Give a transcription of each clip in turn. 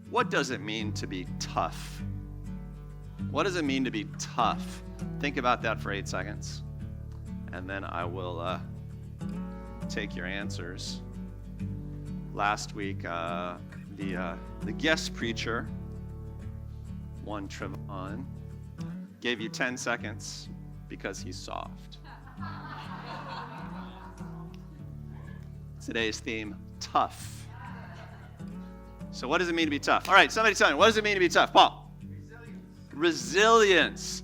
What does it mean to be tough? What does it mean to be tough? Think about that for 8 seconds, and then I will take your answers. Last week, the guest preacher, one Trevon, gave you 10 seconds because he's soft. Today's theme, tough. So what does it mean to be tough? All right, somebody tell me, what does it mean to be tough? Paul? Resilience.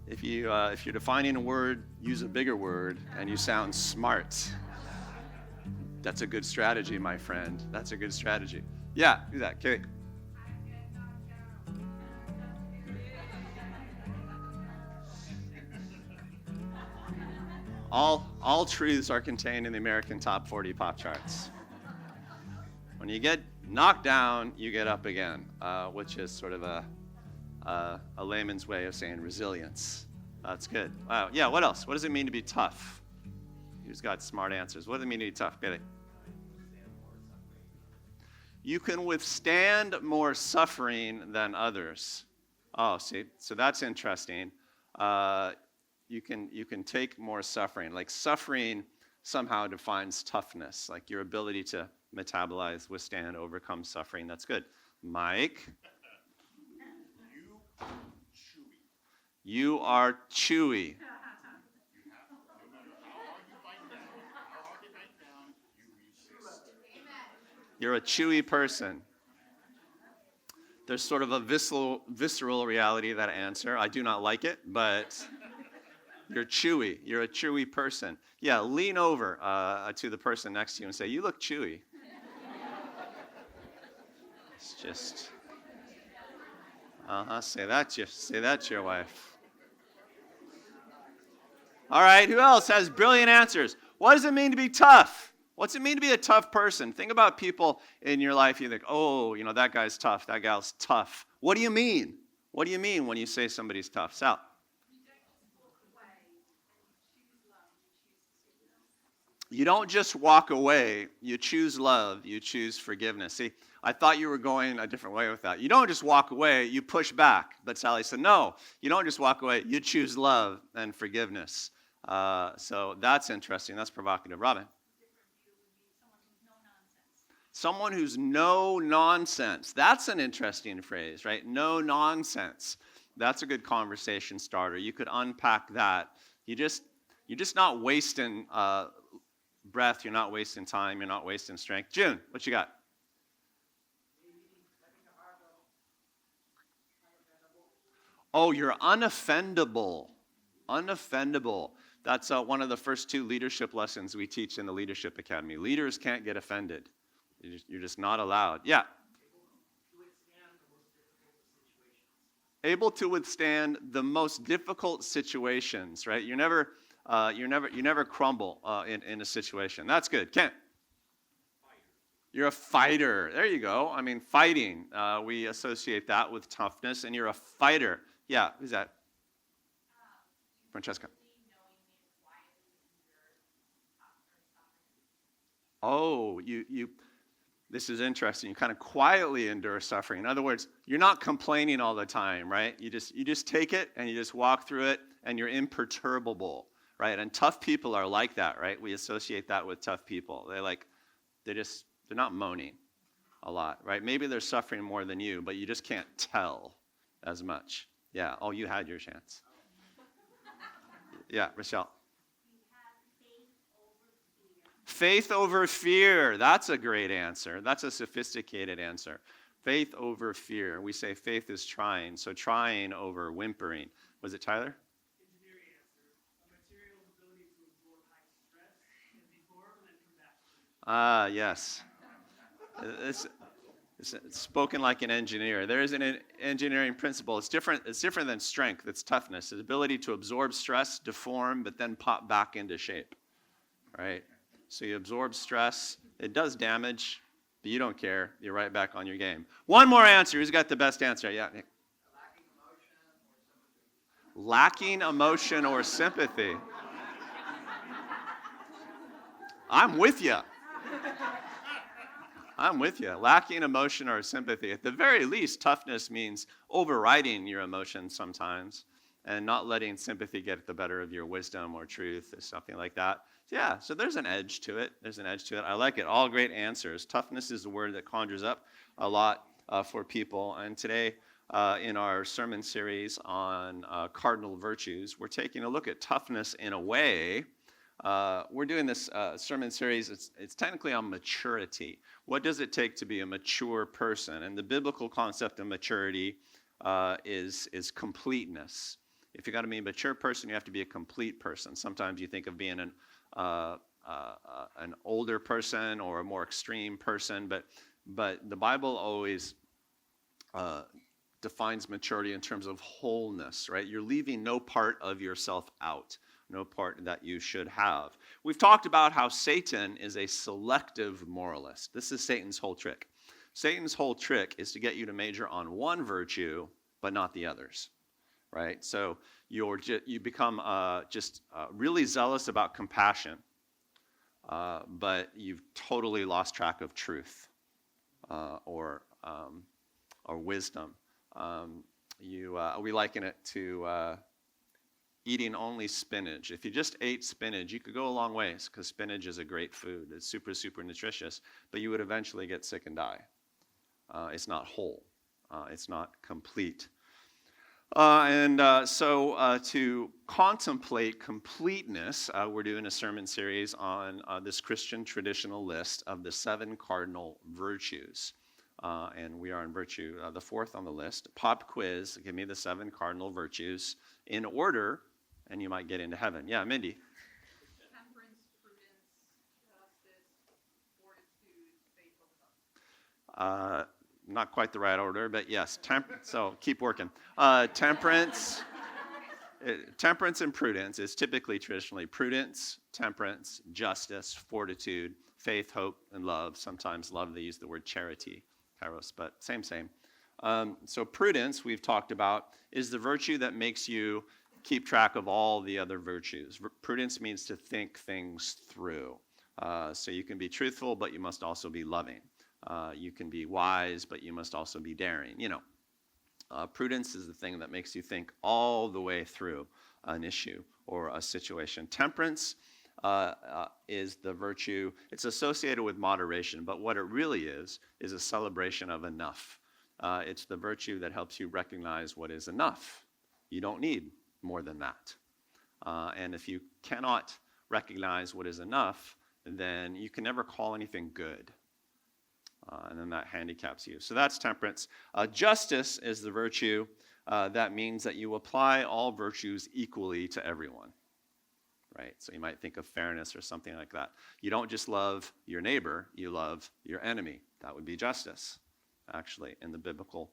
If you're defining a word, use a bigger word, and you sound smart. That's a good strategy, my friend. That's a good strategy. Yeah, do that. Okay. All truths are contained in the American Top 40 pop charts. When you get knocked down, you get up again, which is sort of a layman's way of saying resilience. That's good. Wow. Yeah, what else? What does it mean to be tough? Who's got smart answers? What does it mean to be tough? Billy? You can withstand more suffering than others. Oh, see, so that's interesting. You can take more suffering. Like suffering somehow defines toughness, like your ability to metabolize, withstand, overcome suffering. That's good. Mike? You are chewy. You're a chewy person. There's sort of a visceral reality to that answer. I do not like it, but you're chewy. You're a chewy person. Yeah, lean over to the person next to you and say, "You look chewy." It's just, say that to your wife. All right, who else has brilliant answers? What does it mean to be tough? What's it mean to be a tough person? Think about people in your life. You think, oh, that guy's tough. That gal's tough. What do you mean? What do you mean when you say somebody's tough? Sal? You don't just walk away. You choose love. You choose forgiveness. See, I thought you were going a different way with that. You don't just walk away. You push back. But Sally said, no, you don't just walk away. You choose love and forgiveness. So that's interesting. That's provocative. Robin? Someone who's no nonsense. That's an interesting phrase, right? No nonsense. That's a good conversation starter. You could unpack that. You're just not wasting breath. You're not wasting time. You're not wasting strength. June, what you got? Oh, you're unoffendable. Unoffendable. That's one of the first 2 leadership lessons we teach in the Leadership Academy. Leaders can't get offended. You're just not allowed. Yeah. Able to withstand the most difficult situations, right? You never crumble in a situation. That's good. Kent. You're a fighter. There you go. I mean, fighting. We associate that with toughness, and you're a fighter. Yeah. Who's that? Francesca. Oh, this is interesting. You kind of quietly endure suffering. In other words, you're not complaining all the time, right? You just take it and you just walk through it, and you're imperturbable, right? And tough people are like that, right? We associate that with tough people. They're not moaning a lot, right? Maybe they're suffering more than you, but you just can't tell as much. Yeah. Oh, you had your chance. Yeah, Rochelle. Faith over fear. That's a great answer. That's a sophisticated answer. Faith over fear. We say faith is trying. So trying over whimpering. Was it Tyler? Engineering answer. A material ability to absorb high stress and deform and then come back. Yes. It's spoken like an engineer. There is an engineering principle. It's different than strength. It's toughness. It's ability to absorb stress, deform, but then pop back into shape. Right? So you absorb stress. It does damage, but you don't care. You're right back on your game. One more answer. Who's got the best answer? Yeah, Nick. Lacking emotion or sympathy. I'm with you. I'm with you. Lacking emotion or sympathy. At the very least, toughness means overriding your emotions sometimes and not letting sympathy get the better of your wisdom or truth or something like that. Yeah, so there's an edge to it. There's an edge to it. I like it. All great answers. Toughness is a word that conjures up a lot for people. And today, in our sermon series on cardinal virtues, we're taking a look at toughness in a way. We're doing this sermon series, it's technically on maturity. What does it take to be a mature person? And the biblical concept of maturity is completeness. If you're going to be a mature person, you have to be a complete person. Sometimes you think of being an older person or a more extreme person, but the Bible always defines maturity in terms of wholeness, right? You're leaving no part of yourself out, no part that you should have. We've talked about how Satan is a selective moralist. This is Satan's whole trick. Satan's whole trick is to get you to major on one virtue, but not the others, right? So you become really zealous about compassion, but you've totally lost track of truth or wisdom. We liken it to eating only spinach. If you just ate spinach, you could go a long ways because spinach is a great food. It's super, super nutritious, but you would eventually get sick and die. It's not whole. It's not complete. So to contemplate completeness, we're doing a sermon series on this Christian traditional list of the 7 cardinal virtues. And we are in virtue, the 4th on the list. Pop quiz, give me the 7 cardinal virtues in order, and you might get into heaven. Yeah, Mindy. Temperance, prudence, justice, fortitude, faith, hope. Not quite the right order, but yes. So keep working. Temperance and prudence is typically traditionally prudence, temperance, justice, fortitude, faith, hope, and love. Sometimes love, they use the word charity, kairos, but same. So prudence, we've talked about, is the virtue that makes you keep track of all the other virtues. Prudence means to think things through. So you can be truthful, but you must also be loving. You can be wise, but you must also be daring. Prudence is the thing that makes you think all the way through an issue or a situation. Temperance is the virtue. It's associated with moderation, but what it really is a celebration of enough. It's the virtue that helps you recognize what is enough. You don't need more than that. And if you cannot recognize what is enough, then you can never call anything good. And then that handicaps you. So that's temperance. Justice is the virtue that means that you apply all virtues equally to everyone. Right? So you might think of fairness or something like that. You don't just love your neighbor, you love your enemy. That would be justice, actually, in the biblical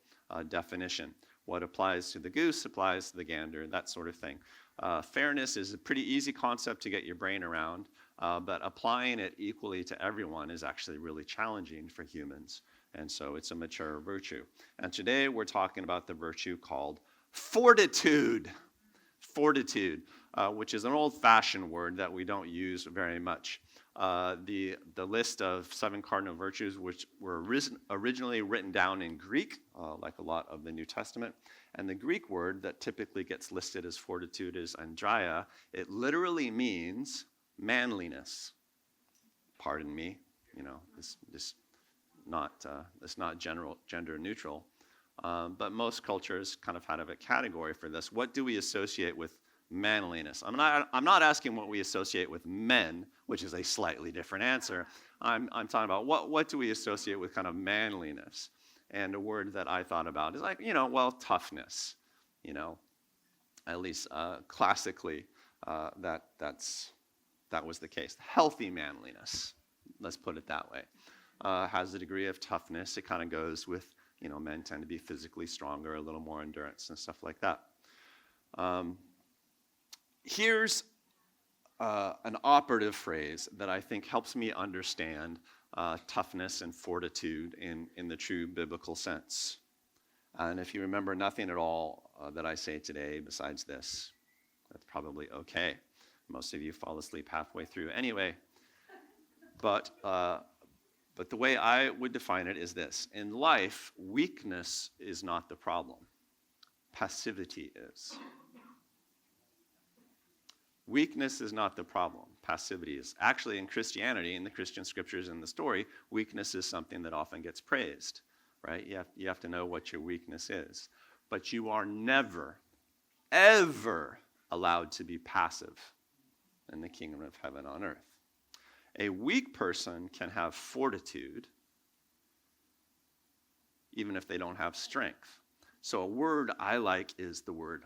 definition. What applies to the goose applies to the gander, that sort of thing. Fairness is a pretty easy concept to get your brain around, but applying it equally to everyone is actually really challenging for humans. And so it's a mature virtue. And today we're talking about the virtue called fortitude. Fortitude, which is an old-fashioned word that we don't use very much. The list of 7 cardinal virtues, which were originally written down in Greek, like a lot of the New Testament, and the Greek word that typically gets listed as fortitude is andria. It literally means manliness. Pardon me, it's not gender neutral. But most cultures kind of have a category for this. What do we associate with manliness? I'm not asking what we associate with men, which is a slightly different answer. I'm talking about what do we associate with kind of manliness? And a word that I thought about is like, toughness. At least classically, that was the case. Healthy manliness, let's put it that way, has a degree of toughness. It kind of goes with, men tend to be physically stronger, a little more endurance and stuff like that. Here's an operative phrase that I think helps me understand toughness and fortitude in the true biblical sense. And if you remember nothing at all that I say today besides this, that's probably okay. Most of you fall asleep halfway through anyway. But But the way I would define it is this. In life, weakness is not the problem. Passivity is. Weakness is not the problem. Passivity is. Actually, in Christianity, in the Christian scriptures in the story, weakness is something that often gets praised, right? You have to know what your weakness is. But you are never, ever allowed to be passive in the kingdom of heaven on earth. A weak person can have fortitude even if they don't have strength. So a word I like is the word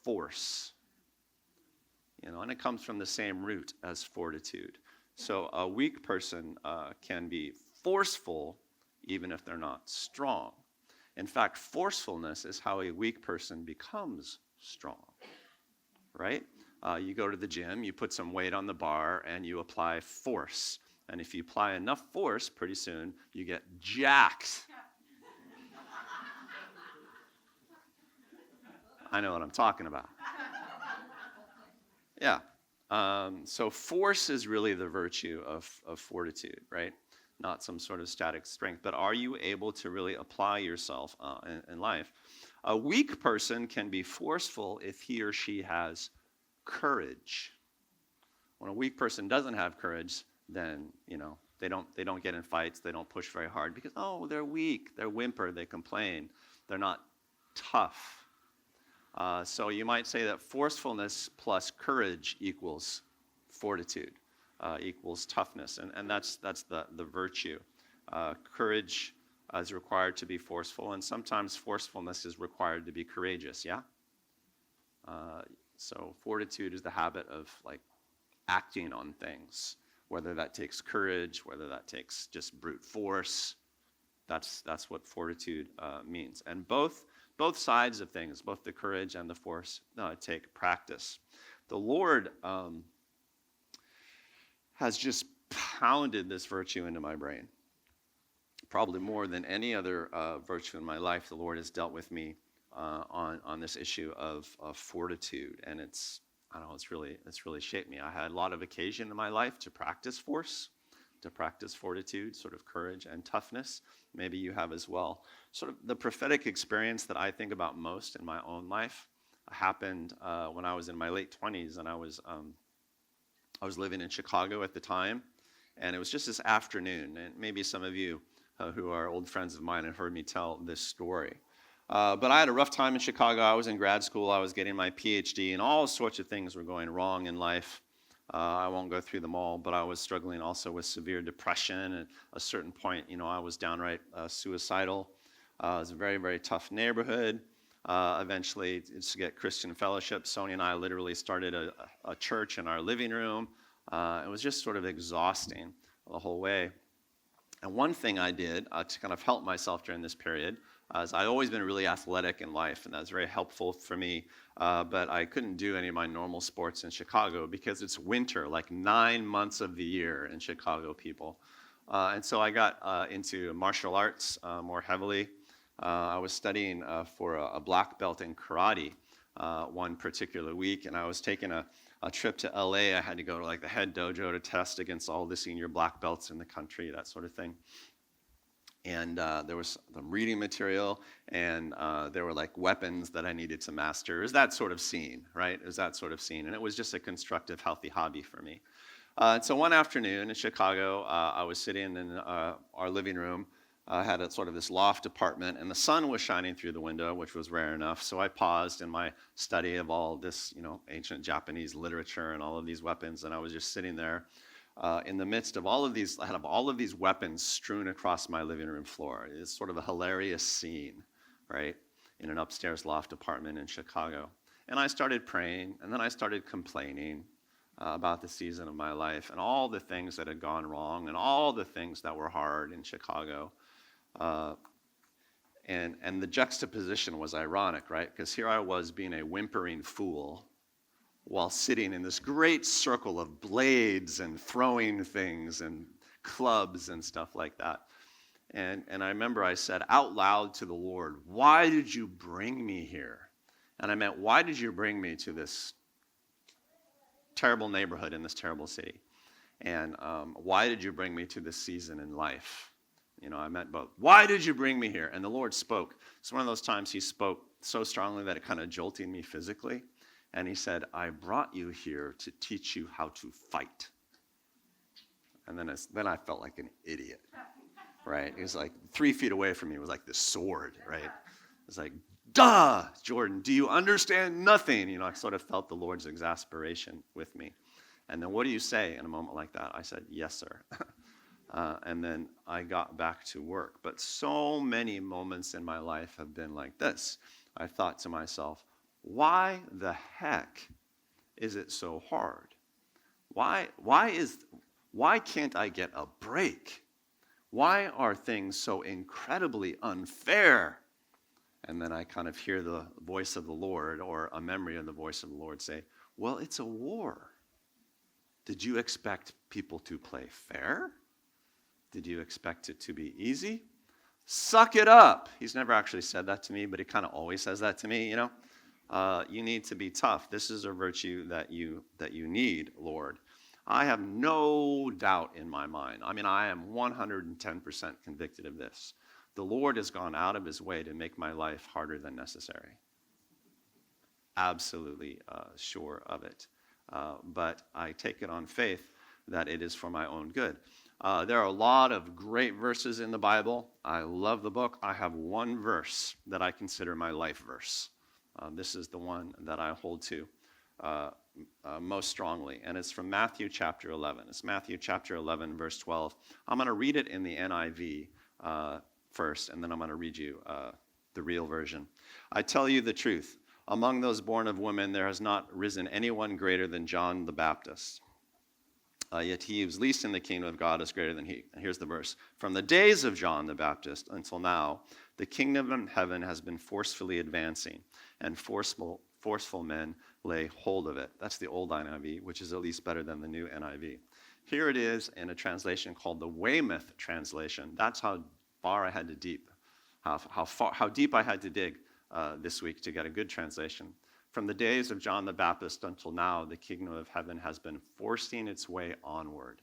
force. And it comes from the same root as fortitude. So a weak person can be forceful even if they're not strong. In fact, forcefulness is how a weak person becomes strong, right? You go to the gym, you put some weight on the bar, and you apply force. And if you apply enough force, pretty soon you get jacked. I know what I'm talking about. Yeah. So force is really the virtue of fortitude, right? Not some sort of static strength. But are you able to really apply yourself in life? A weak person can be forceful if he or she has courage. When a weak person doesn't have courage, then they don't get in fights. They don't push very hard because they're weak. They're whimper. They complain. They're not tough. So you might say that forcefulness plus courage equals fortitude, equals toughness, and that's the virtue. Courage is required to be forceful, and sometimes forcefulness is required to be courageous. Yeah. So fortitude is the habit of acting on things, whether that takes courage, whether that takes just brute force. That's what fortitude means, and both sides of things, both the courage and the force, take practice. The Lord has just pounded this virtue into my brain. Probably more than any other virtue in my life, the Lord has dealt with me on this issue of fortitude, and it's really shaped me. I had a lot of occasion in my life to practice force, to practice fortitude, sort of courage and toughness. Maybe you have as well. Sort of the prophetic experience that I think about most in my own life happened when I was in my late 20s, and I was living in Chicago at the time, and it was just this afternoon, and maybe some of you who are old friends of mine have heard me tell this story. But I had a rough time in Chicago. I was in grad school. I was getting my PhD, and all sorts of things were going wrong in life. I won't go through them all, but I was struggling also with severe depression. At a certain point, I was downright suicidal. It was a very, very tough neighborhood. Eventually, to get Christian fellowship, Sonia and I literally started a church in our living room. It was just sort of exhausting the whole way. And one thing I did to kind of help myself during this period is I'd always been really athletic in life, and that was very helpful for me. But I couldn't do any of my normal sports in Chicago because it's winter, 9 months of the year in Chicago, people. And so I got into martial arts more heavily. I was studying for a black belt in karate one particular week, and I was taking a trip to LA. I had to go to the head dojo to test against all the senior black belts in the country, that sort of thing. And there was some reading material, and there were weapons that I needed to master. It was that sort of scene, right? It was that sort of scene, and it was just a constructive, healthy hobby for me. And so one afternoon in Chicago, I was sitting in our living room. I had a sort of this loft apartment, and the sun was shining through the window, which was rare enough. So I paused in my study of all this, ancient Japanese literature and all of these weapons, and I was just sitting there in the midst of all of these. I had all of these weapons strewn across my living room floor. It's sort of a hilarious scene, right, in an upstairs loft apartment in Chicago. And I started praying, and then I started complaining about the season of my life and all the things that had gone wrong and all the things that were hard in Chicago. And the juxtaposition was ironic, right? Because here I was being a whimpering fool while sitting in this great circle of blades and throwing things and clubs and stuff like that. And I remember I said out loud to the Lord, "Why did you bring me here?" And I meant, why did you bring me to this terrible neighborhood in this terrible city? And why did you bring me to this season in life? I meant both. Why did you bring me here? And the Lord spoke. It's one of those times he spoke so strongly that it kind of jolted me physically. And he said, I brought you here to teach you how to fight. And then I felt like an idiot, right? It was like 3 feet away from me was like this sword, right? It was like, duh, Jordan, do you understand nothing? I sort of felt the Lord's exasperation with me. And then what do you say in a moment like that? I said, yes, sir. And then I got back to work. But so many moments in my life have been like this. I thought to myself, why the heck is it so hard? Why can't I get a break? Why are things so incredibly unfair? And then I kind of hear the voice of the Lord, or a memory of the voice of the Lord say, well, it's a war. Did you expect people to play fair? Did you expect it to be easy? Suck it up. He's never actually said that to me, but he kind of always says that to me, You need to be tough. This is a virtue that you need, Lord. I have no doubt in my mind. I am 110% convicted of this. The Lord has gone out of his way to make my life harder than necessary. Absolutely sure of it. But I take it on faith that it is for my own good. There are a lot of great verses in the Bible. I love the book. I have one verse that I consider my life verse. This is the one that I hold to most strongly, and it's from Matthew chapter 11. It's Matthew chapter 11, verse 12. I'm going to read it in the NIV first, and then I'm going to read you the real version. I tell you the truth. Among those born of women, there has not risen anyone greater than John the Baptist. Yet he who is least in the kingdom of God is greater than he. And here's the verse. From the days of John the Baptist until now, the kingdom of heaven has been forcefully advancing, and forceful men lay hold of it. That's the old NIV, which is at least better than the new NIV. Here it is in a translation called the Weymouth translation. That's how far I had to how deep I had to dig this week to get a good translation. From the days of John the Baptist until now, the kingdom of heaven has been forcing its way onward,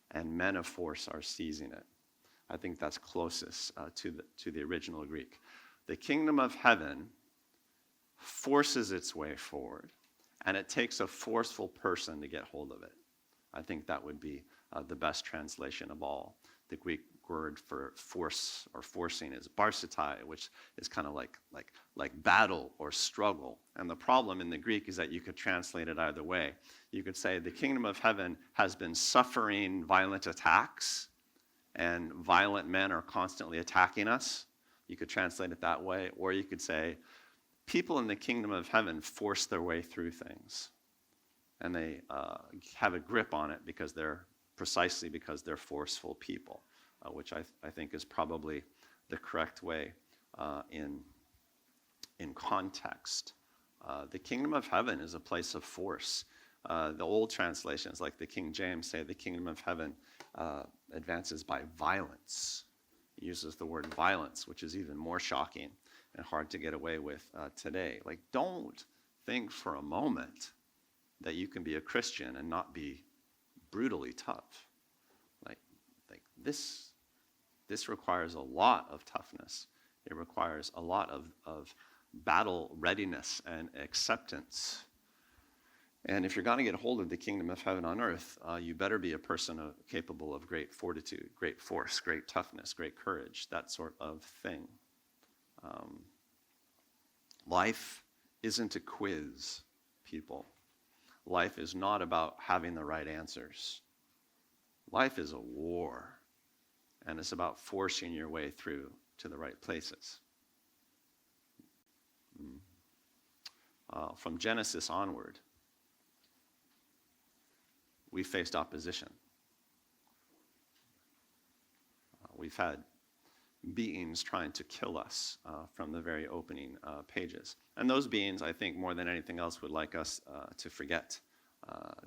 and men of force are seizing it. I think that's closest to the original Greek. The kingdom of heaven forces its way forward, and it takes a forceful person to get hold of it. I think that would be the best translation of all. The Greek word for force or forcing is barsitai, which is kind of like battle or struggle. And the problem in the Greek is that you could translate it either way. You could say the kingdom of heaven has been suffering violent attacks, and violent men are constantly attacking us. You could translate it that way. Or you could say people in the kingdom of heaven force their way through things, and they have a grip on it because they're forceful people, which I think is probably the correct way in context. The kingdom of heaven is a place of force. The old translations, like the King James, say the kingdom of heaven advances by violence. It uses the word violence, which is even more shocking and hard to get away with today. Like, don't think for a moment that you can be a Christian and not be brutally tough. Like this requires a lot of toughness. It requires a lot of battle readiness and acceptance. And if you're going to get a hold of the kingdom of heaven on earth, you better be a person capable of great fortitude, great force, great toughness, great courage, that sort of thing. Life isn't a quiz, people. Life is not about having the right answers. Life is a war, and it's about forcing your way through to the right places. From Genesis onward, we faced opposition. We've had beings trying to kill us from the very opening pages. And those beings, I think, more than anything else, would like us to forget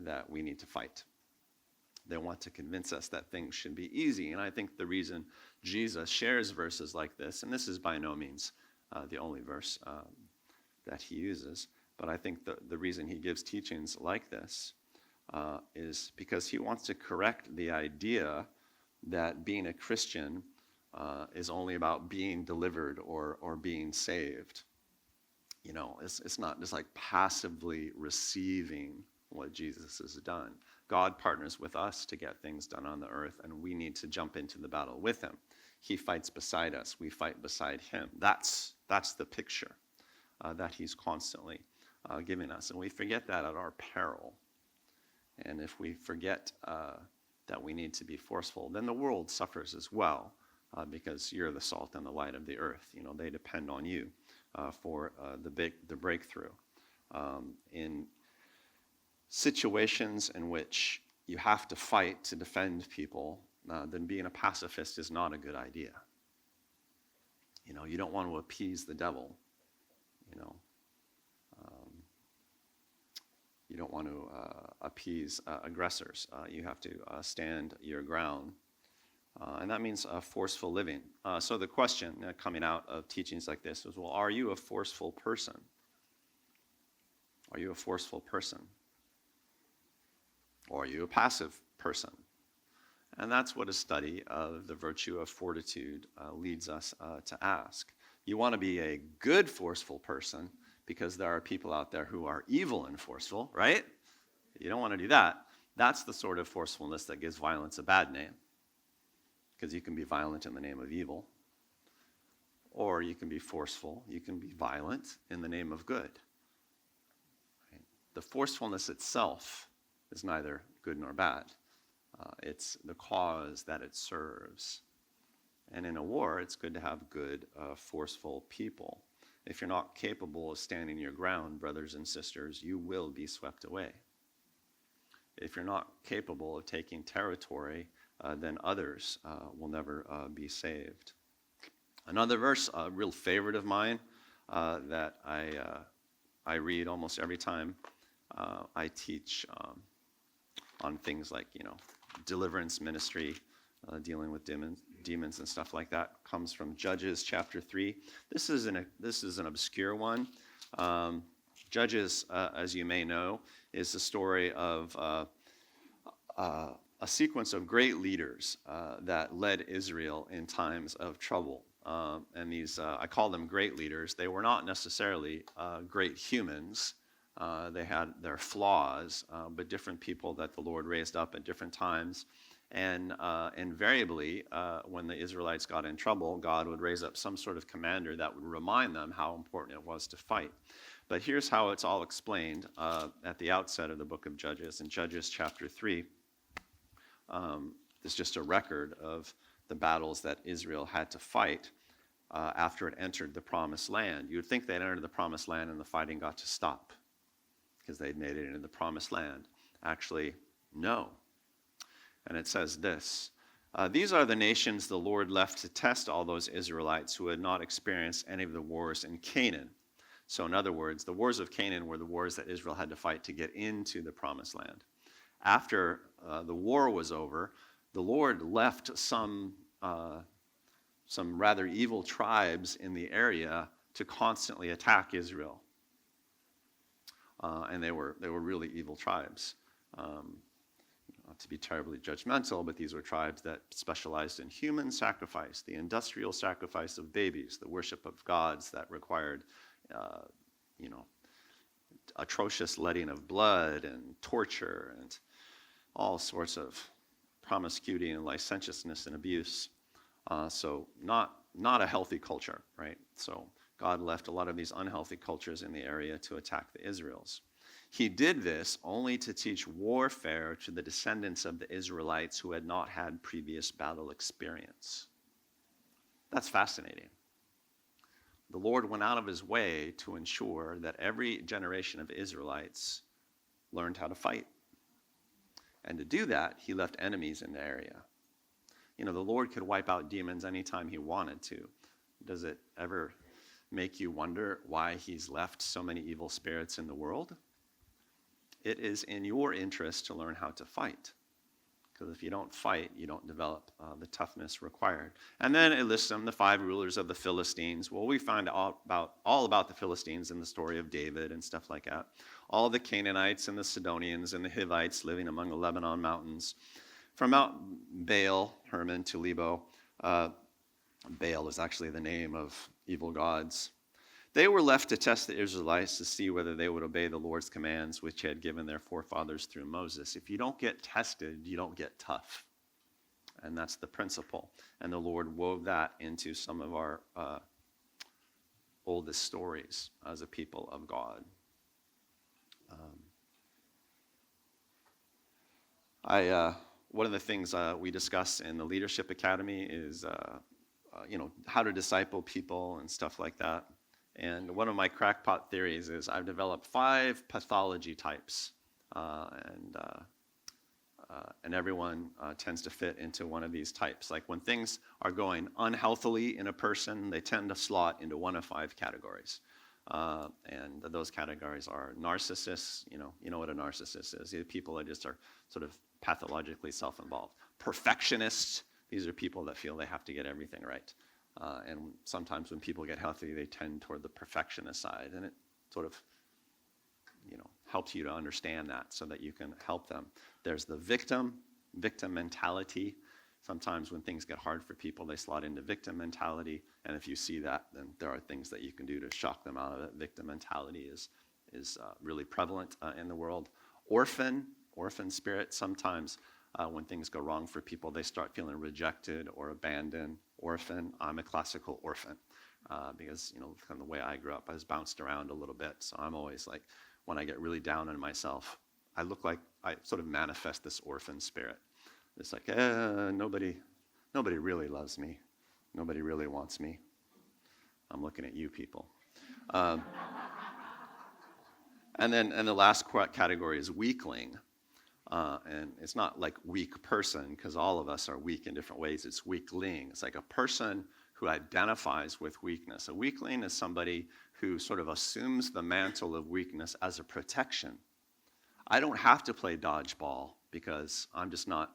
that we need to fight. They want to convince us that things should be easy. And I think the reason Jesus shares verses like this, and this is by no means the only verse that he uses, but I think the reason he gives teachings like this is because he wants to correct the idea that being a Christian is only about being delivered or being saved. You know, it's not just like passively receiving what Jesus has done. God partners with us to get things done on the earth, and we need to jump into the battle with him. He fights beside us. We fight beside him. That's the picture that he's constantly giving us. And we forget that at our peril. And if we forget that we need to be forceful, then the world suffers as well, because you're the salt and the light of the earth. You know, they depend on you for the breakthrough. In situations in which you have to fight to defend people, then being a pacifist is not a good idea. You know, you don't want to appease the devil. You know, you don't want to appease aggressors. You have to stand your ground. And that means forceful living. So the question coming out of teachings like this is, well, are you a forceful person? Are you a forceful person? Or are you a passive person? And that's what a study of the virtue of fortitude leads us to ask. You want to be a good forceful person because there are people out there who are evil and forceful, right? You don't want to do that. That's the sort of forcefulness that gives violence a bad name, because you can be violent in the name of evil, or you can be forceful, you can be violent in the name of good. Right? The forcefulness itself is neither good nor bad. It's the cause that it serves. And in a war, it's good to have good, forceful people. If you're not capable of standing your ground, brothers and sisters, you will be swept away. If you're not capable of taking territory, then others will never be saved. Another verse, a real favorite of mine, that I read almost every time I teach on things like, you know, deliverance ministry, dealing with demons and stuff like that, comes from Judges chapter 3. This is an obscure one. Judges, as you may know, is the story of a sequence of great leaders that led Israel in times of trouble. And these, I call them great leaders. They were not necessarily great humans. They had their flaws, but different people that the Lord raised up at different times. And invariably, when the Israelites got in trouble, God would raise up some sort of commander that would remind them how important it was to fight. But here's how it's all explained at the outset of the book of Judges. In Judges chapter 3, there's just a record of the battles that Israel had to fight after it entered the promised land. You would think they'd entered the promised land and the fighting got to stop because they'd made it into the promised land. Actually, no. And it says this, these are the nations the Lord left to test all those Israelites who had not experienced any of the wars in Canaan. So in other words, the wars of Canaan were the wars that Israel had to fight to get into the promised land. After the war was over, the Lord left some rather evil tribes in the area to constantly attack Israel. And they were really evil tribes. Not to be terribly judgmental, but these were tribes that specialized in human sacrifice, the industrial sacrifice of babies, the worship of gods that required, atrocious letting of blood and torture and all sorts of promiscuity and licentiousness and abuse. So not a healthy culture, right? So God left a lot of these unhealthy cultures in the area to attack the Israels. He did this only to teach warfare to the descendants of the Israelites who had not had previous battle experience. That's fascinating. The Lord went out of his way to ensure that every generation of Israelites learned how to fight. And to do that, he left enemies in the area. You know, the Lord could wipe out demons anytime he wanted to. Does it ever make you wonder why he's left so many evil spirits in the world? It is in your interest to learn how to fight. Because if you don't fight, you don't develop the toughness required. And then it lists them, the 5 rulers of the Philistines. Well, we find all about the Philistines in the story of David and stuff like that. all the Canaanites and the Sidonians and the Hivites living among the Lebanon mountains, from Mount Baal, Hermon, to Lebo. Baal is actually the name of evil gods. They were left to test the Israelites to see whether they would obey the Lord's commands, which he had given their forefathers through Moses. If you don't get tested, you don't get tough. And that's the principle. And the Lord wove that into some of our oldest stories as a people of God. One of the things we discuss in the Leadership Academy is, how to disciple people and stuff like that. And one of my crackpot theories is I've developed 5 pathology types, and everyone tends to fit into one of these types. Like when things are going unhealthily in a person, they tend to slot into one of 5 categories. And those categories are narcissists. You know what a narcissist is. People that just are sort of pathologically self-involved. Perfectionists. These are people that feel they have to get everything right. And sometimes when people get healthy, they tend toward the perfectionist side. And it sort of, helps you to understand that so that you can help them. There's the victim mentality. Sometimes when things get hard for people, they slot into victim mentality. And if you see that, then there are things that you can do to shock them out of it. Victim mentality is really prevalent in the world. Orphan spirit. Sometimes when things go wrong for people, they start feeling rejected or abandoned. Orphan. I'm a classical orphan because, kind of the way I grew up, I was bounced around a little bit. So I'm always like, when I get really down on myself, I look like I sort of manifest this orphan spirit. It's like, nobody really loves me. Nobody really wants me. I'm looking at you people. And the last category is weakling. And it's not like weak person, because all of us are weak in different ways. It's weakling. It's like a person who identifies with weakness. A weakling is somebody who sort of assumes the mantle of weakness as a protection. I don't have to play dodgeball because I'm just not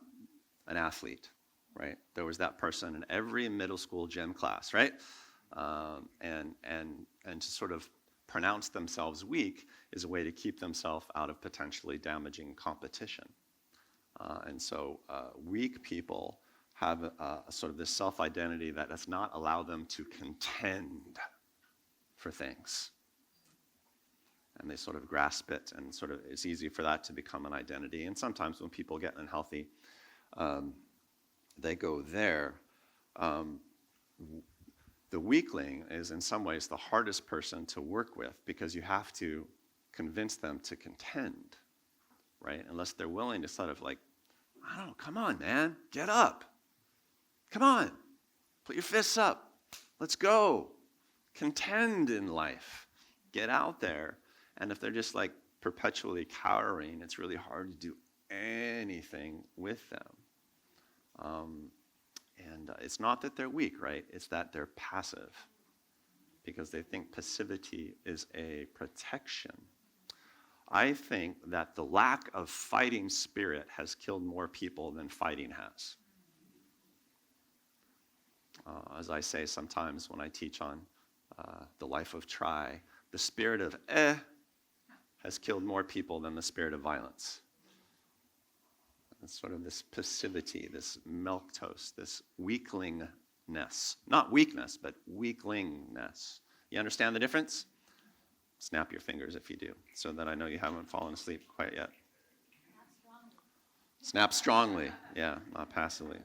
an athlete, right? There was that person in every middle school gym class, right? And to sort of pronounce themselves weak is a way to keep themselves out of potentially damaging competition. And so weak people have a sort of this self-identity that does not allow them to contend for things. And they sort of grasp it, and sort of it's easy for that to become an identity. And sometimes when people get unhealthy, they go there. The weakling is in some ways the hardest person to work with because you have to convince them to contend, right? Unless they're willing to sort of like, I don't know, come on, man, get up. Come on, put your fists up. Let's go. Contend in life. Get out there. And if they're just like perpetually cowering, it's really hard to do anything with them. And it's not that they're weak, right? It's that they're passive because they think passivity is a protection. I think that the lack of fighting spirit has killed more people than fighting has. As I say sometimes when I teach on the life of try, the spirit of has killed more people than the spirit of violence. It's sort of this passivity, this milquetoast, this weaklingness. Not weakness, but weaklingness. You understand the difference? Snap your fingers if you do, so that I know you haven't fallen asleep quite yet. Snap strongly. Yeah, not passively.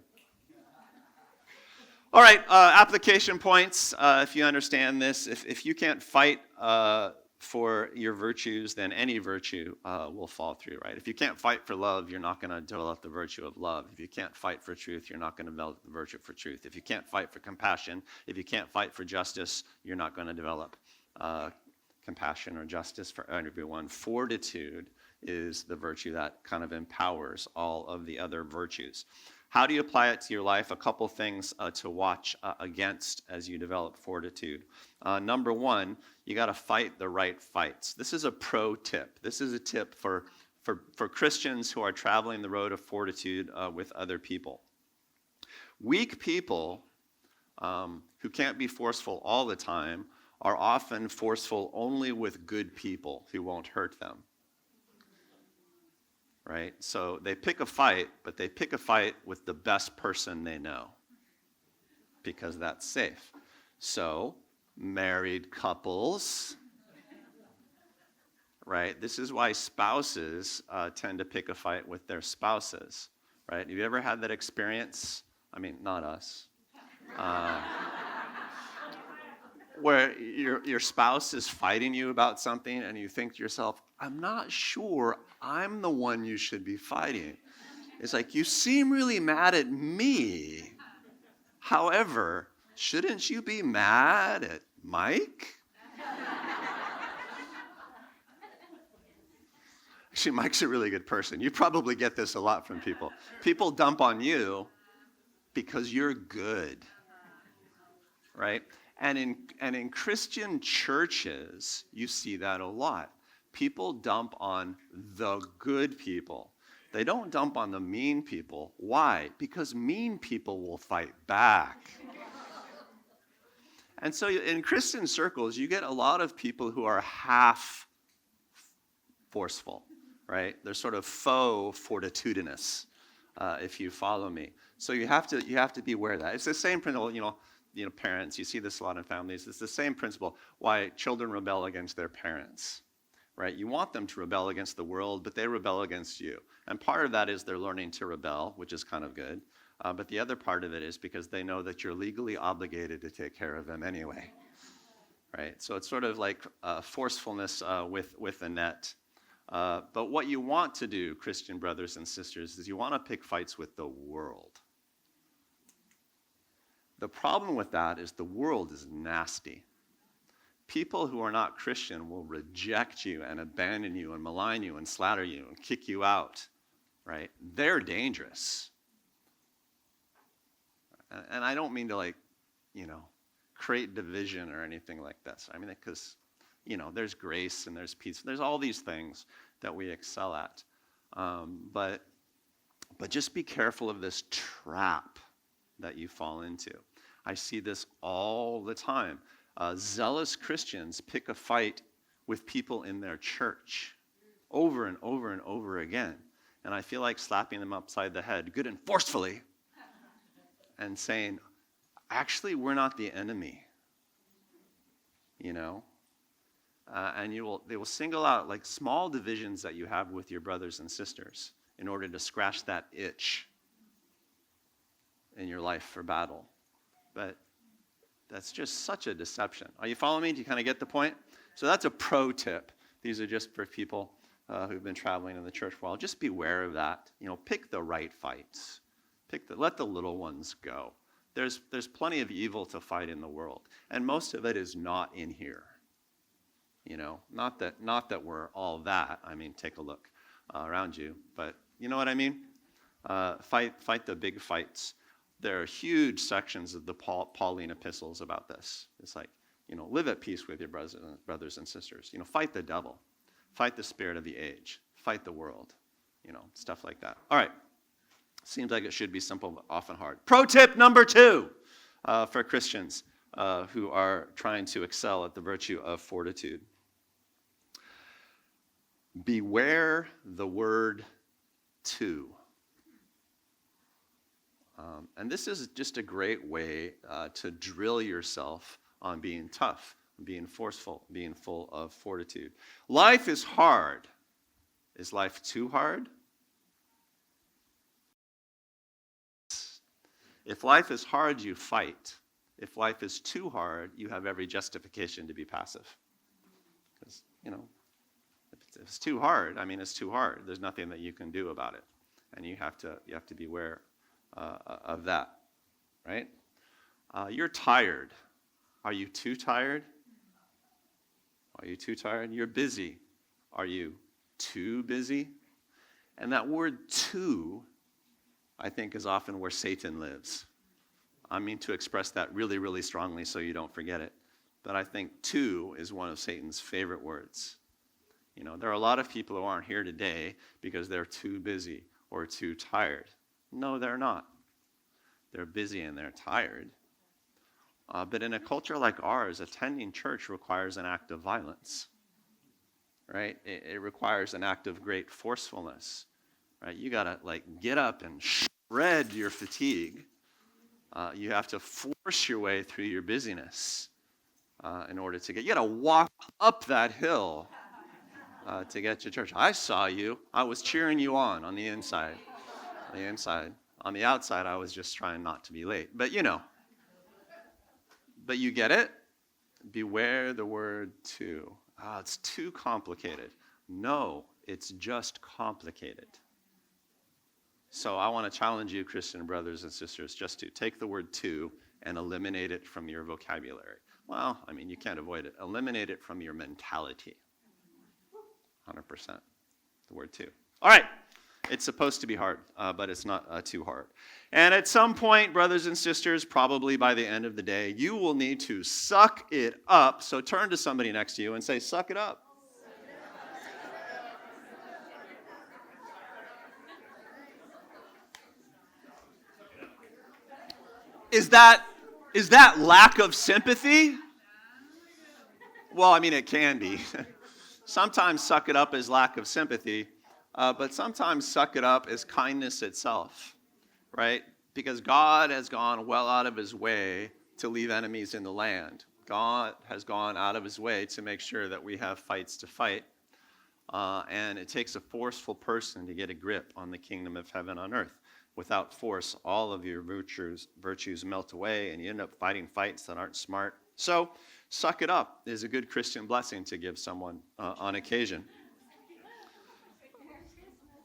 All right, application points. If you understand this, if you can't fight for your virtues, then any virtue will fall through, right? If you can't fight for love, you're not going to develop the virtue of love. If you can't fight for truth, you're not going to develop the virtue for truth. If you can't fight for compassion, if you can't fight for justice, you're not going to develop compassion or justice for everyone. Fortitude is the virtue that kind of empowers all of the other virtues. How do you apply it to your life? A couple things to watch against as you develop fortitude. Number one, you got to fight the right fights. This is a pro tip. This is a tip for Christians who are traveling the road of fortitude with other people. Weak people who can't be forceful all the time are often forceful only with good people who won't hurt them. right? So they pick a fight, but they pick a fight with the best person they know because that's safe. So married couples, right? This is why spouses tend to pick a fight with their spouses, right? Have you ever had that experience? I mean, not us. Where your spouse is fighting you about something and you think to yourself, I'm not sure I'm the one you should be fighting. It's like, you seem really mad at me. However, shouldn't you be mad at Mike? Actually, Mike's a really good person. You probably get this a lot from people. People dump on you because you're good, right? And in Christian churches, you see that a lot. People dump on the good people. They don't dump on the mean people. Why? Because mean people will fight back. And so in Christian circles, you get a lot of people who are half forceful, right? They're sort of faux fortitudinous, if you follow me. So you have to be aware of that. It's the same principle, parents, you see this a lot in families. It's the same principle why children rebel against their parents, right? You want them to rebel against the world, but they rebel against you. And part of that is they're learning to rebel, which is kind of good. But the other part of it is because they know that you're legally obligated to take care of them anyway, right? So it's sort of like forcefulness with a net. But what you want to do, Christian brothers and sisters, is you want to pick fights with the world. The problem with that is the world is nasty. People who are not Christian will reject you and abandon you and malign you and slander you and kick you out, right? They're dangerous. And I don't mean to create division or anything like this. I mean, because, there's grace and there's peace. There's all these things that we excel at. But just be careful of this trap that you fall into. I see this all the time. Zealous Christians pick a fight with people in their church over and over and over again. And I feel like slapping them upside the head, good and forcefully, and saying, actually, we're not the enemy. And they will single out like small divisions that you have with your brothers and sisters in order to scratch that itch in your life for battle. But that's just such a deception. Are you following me? Do you kind of get the point? So that's a pro tip. These are just for people who've been traveling in the church for a while. Just beware of that. Pick the right fights. Let the little ones go. There's plenty of evil to fight in the world, and most of it is not in here. Not that we're all that. I mean, take a look around you, but you know what I mean? Fight the big fights. There are huge sections of the Pauline epistles about this. It's like, live at peace with your brothers and sisters. Fight the devil. Fight the spirit of the age. Fight the world. Stuff like that. All right. Seems like it should be simple, but often hard. Pro tip number 2 for Christians who are trying to excel at the virtue of fortitude. Beware the word to. And this is just a great way to drill yourself on being tough, being forceful, being full of fortitude. Life is hard. Is life too hard? If life is hard, you fight. If life is too hard, you have every justification to be passive. Because, if it's too hard, it's too hard. There's nothing that you can do about it. And you have to be aware of that, right? You're tired. Are you too tired? Are you too tired? You're busy. Are you too busy? And that word too, I think, is often where Satan lives. I mean to express that really, really strongly so you don't forget it. But I think too is one of Satan's favorite words. There are a lot of people who aren't here today because they're too busy or too tired. No, they're not. They're busy and they're tired. But in a culture like ours, attending church requires an act of violence, right? It requires an act of great forcefulness. right? You got to like get up and shred your fatigue. You have to force your way through your busyness in order to get, you got to walk up that hill to get to church. I saw you. I was cheering you on the inside. On the inside. On the outside, I was just trying not to be late. But but you get it? Beware the word too. It's too complicated. No, it's just complicated. So I want to challenge you, Christian brothers and sisters, just to take the word to and eliminate it from your vocabulary. Well, I mean, you can't avoid it. Eliminate it from your mentality. 100%. The word to. All right. It's supposed to be hard, but it's not too hard. And at some point, brothers and sisters, probably by the end of the day, you will need to suck it up. So turn to somebody next to you and say, suck it up. Is that lack of sympathy? Well, I mean, it can be. Sometimes suck it up is lack of sympathy, but sometimes suck it up is kindness itself, right? Because God has gone well out of his way to leave enemies in the land. God has gone out of his way to make sure that we have fights to fight. And it takes a forceful person to get a grip on the kingdom of heaven on earth. Without force, all of your virtues melt away, and you end up fighting fights that aren't smart. So, suck it up is a good Christian blessing to give someone on occasion.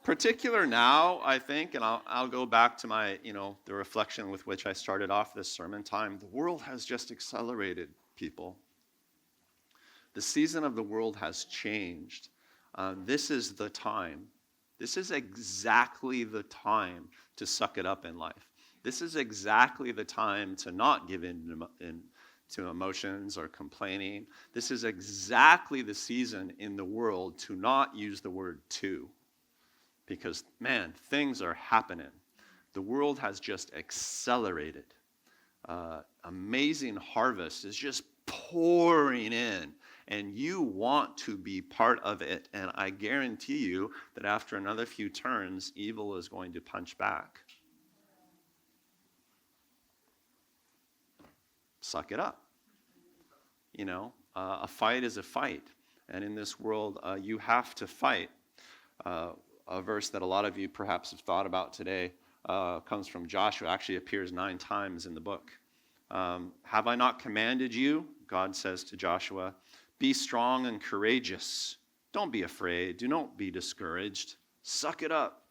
Particular now, I think, and I'll go back to my, the reflection with which I started off this sermon time. The world has just accelerated, people. The season of the world has changed. This is the time. This is exactly the time to suck it up in life. This is exactly the time to not give in to emotions or complaining. This is exactly the season in the world to not use the word to. Because, man, things are happening. The world has just accelerated. Amazing harvest is just pouring in. And you want to be part of it. And I guarantee you that after another few turns, evil is going to punch back. Suck it up. A fight is a fight. And in this world, you have to fight. A verse that a lot of you perhaps have thought about today comes from Joshua. Actually appears 9 times in the book. Have I not commanded you? God says to Joshua. Be strong and courageous. Don't be afraid. Do not be discouraged. Suck it up.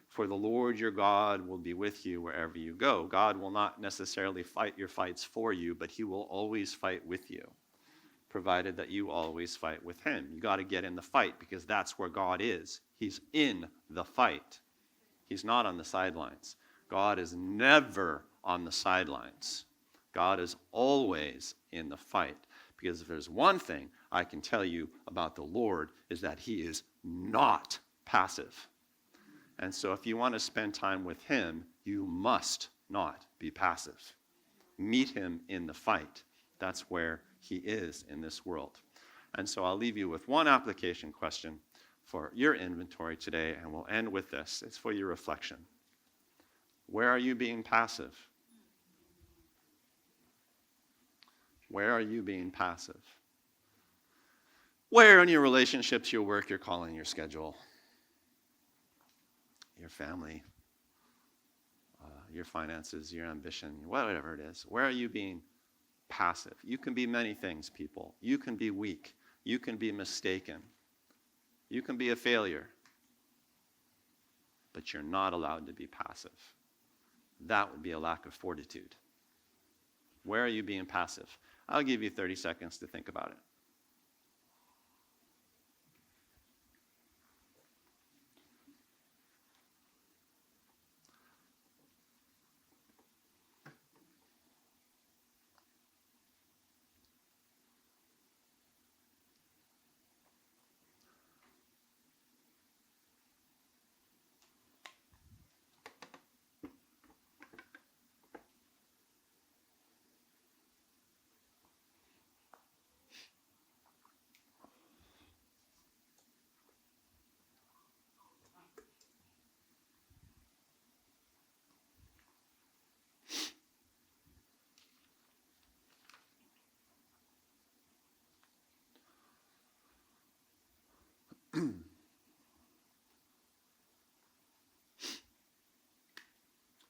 For the Lord your God will be with you wherever you go. God will not necessarily fight your fights for you, but he will always fight with you, provided that you always fight with him. You got to get in the fight because that's where God is. He's in the fight. He's not on the sidelines. God is never on the sidelines. God is always in the fight. Because if there's one thing I can tell you about the Lord is that he is not passive. And so if you want to spend time with him, you must not be passive. Meet him in the fight. That's where he is in this world. And so I'll leave you with one application question for your inventory today, and we'll end with this. It's for your reflection. Where are you being passive? Where are you being passive? Where in your relationships, your work, your calling, your schedule, your family, your finances, your ambition, whatever it is, where are you being passive? You can be many things, people. You can be weak. You can be mistaken. You can be a failure. But you're not allowed to be passive. That would be a lack of fortitude. Where are you being passive? I'll give you 30 seconds to think about it.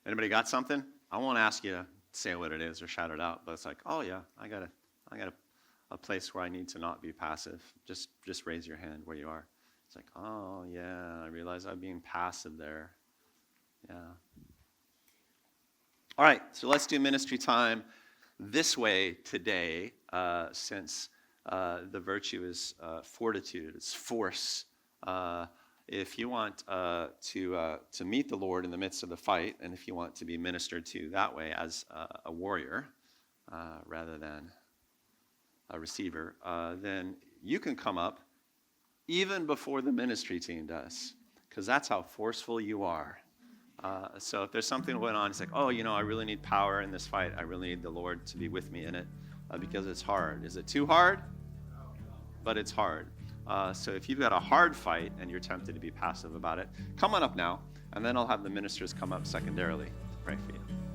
Anybody got something? I won't ask you to say what it is or shout it out, but it's like, oh yeah, I got a place where I need to not be passive. Just raise your hand where you are. It's like, oh yeah, I realize I'm being passive there. Yeah. All right, so let's do ministry time this way today, since the virtue is fortitude, it's force. If you want to meet the Lord in the midst of the fight, and if you want to be ministered to that way as a warrior rather than a receiver, then you can come up even before the ministry team does, because that's how forceful you are. So if there's something going on, it's like, oh, I really need power in this fight. I really need the Lord to be with me in it because it's hard. Is it too hard? But it's hard. So if you've got a hard fight and you're tempted to be passive about it, come on up now, and then I'll have the ministers come up secondarily to pray for you.